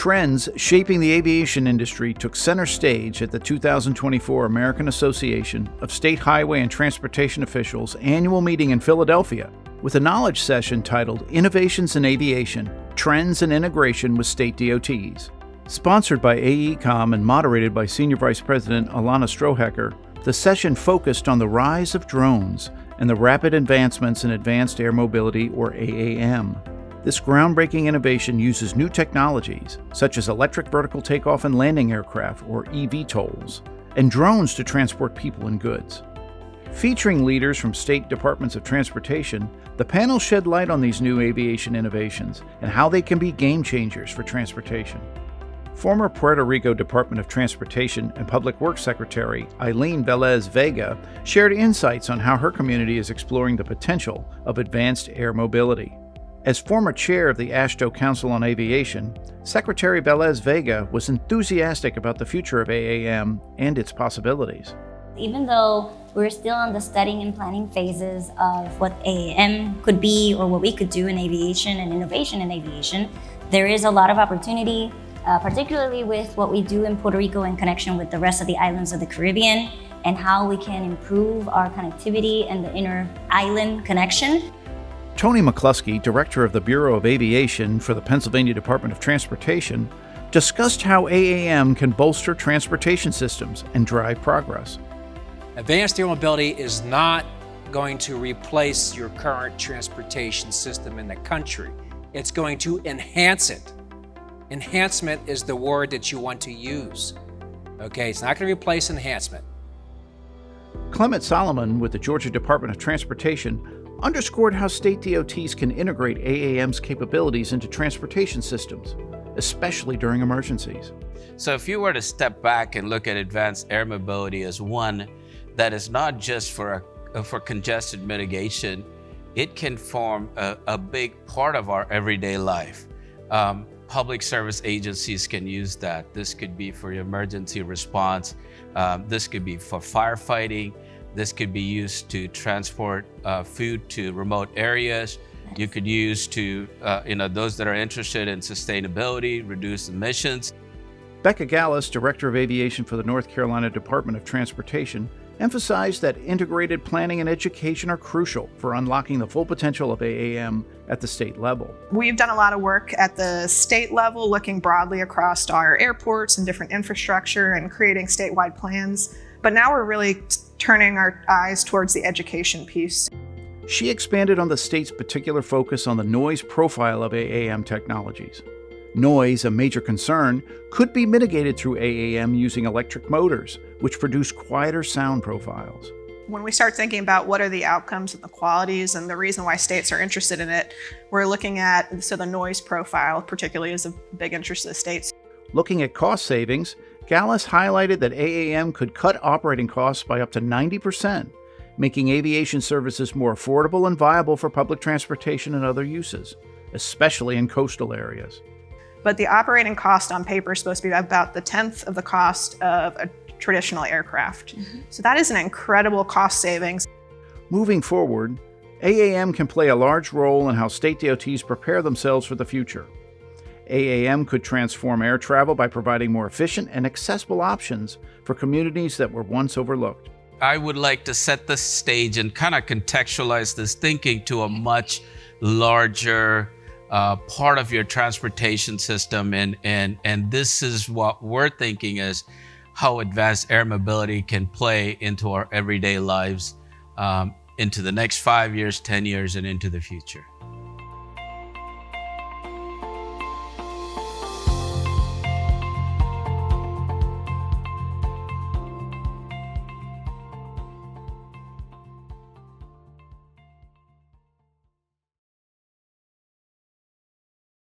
Trends shaping the aviation industry took center stage at the 2024 American Association of State Highway and Transportation Officials annual meeting in Philadelphia, with a knowledge session titled Innovations in Aviation, Trends and Integration with State DOTs. Sponsored by AECOM and moderated by Senior Vice President Alana Strohecker, the session focused on the rise of drones and the rapid advancements in advanced air mobility, or AAM. This groundbreaking innovation uses new technologies, such as electric vertical takeoff and landing aircraft, or eVTOLs, and drones to transport people and goods. Featuring leaders from state departments of transportation, the panel shed light on these new aviation innovations and how they can be game changers for transportation. Former Puerto Rico Department of Transportation and Public Works Secretary Eileen Velez Vega shared insights on how her community is exploring the potential of advanced air mobility. As former chair of the AASHTO Council on Aviation, Secretary Velez Vega was enthusiastic about the future of AAM and its possibilities. Even though we're still in the studying and planning phases of what AAM could be or what we could do in aviation and innovation in aviation, there is a lot of opportunity, particularly with what we do in Puerto Rico in connection with the rest of the islands of the Caribbean and how we can improve our connectivity and the inter-island connection. Tony McCluskey, Director of the Bureau of Aviation for the Pennsylvania Department of Transportation, discussed how AAM can bolster transportation systems and drive progress. Advanced air mobility is not going to replace your current transportation system in the country. It's going to enhance it. Enhancement is the word that you want to use. Okay, it's not going to replace enhancement. Clement Solomon with the Georgia Department of Transportation underscored how state DOTs can integrate AAM's capabilities into transportation systems, especially during emergencies. So if you were to step back and look at advanced air mobility as one that is not just for congestion mitigation, it can form a big part of our everyday life. Public service agencies can use that. This could be for emergency response. This could be for firefighting. This could be used to transport food to remote areas. You could use to, those that are interested in sustainability, reduce emissions. Becca Gallus, Director of Aviation for the North Carolina Department of Transportation, emphasized that integrated planning and education are crucial for unlocking the full potential of AAM at the state level. We've done a lot of work at the state level, looking broadly across our airports and different infrastructure and creating statewide plans. But now we're really turning our eyes towards the education piece. She expanded on the state's particular focus on the noise profile of AAM technologies. Noise, a major concern, could be mitigated through AAM using electric motors, which produce quieter sound profiles. When we start thinking about what are the outcomes and the qualities and the reason why states are interested in it, we're looking at the noise profile, particularly, is a big interest of the states. Looking at cost savings, Gallus highlighted that AAM could cut operating costs by up to 90%, making aviation services more affordable and viable for public transportation and other uses, especially in coastal areas. But the operating cost on paper is supposed to be about the 1/10 of the cost of a traditional aircraft. So that is an incredible cost savings. Moving forward, AAM can play a large role in how state DOTs prepare themselves for the future. AAM could transform air travel by providing more efficient and accessible options for communities that were once overlooked. I would like to set the stage and kind of contextualize this thinking to a much larger part of your transportation system. And this is what we're thinking is how advanced air mobility can play into our everyday lives into the next 5 years, 10 years, and into the future.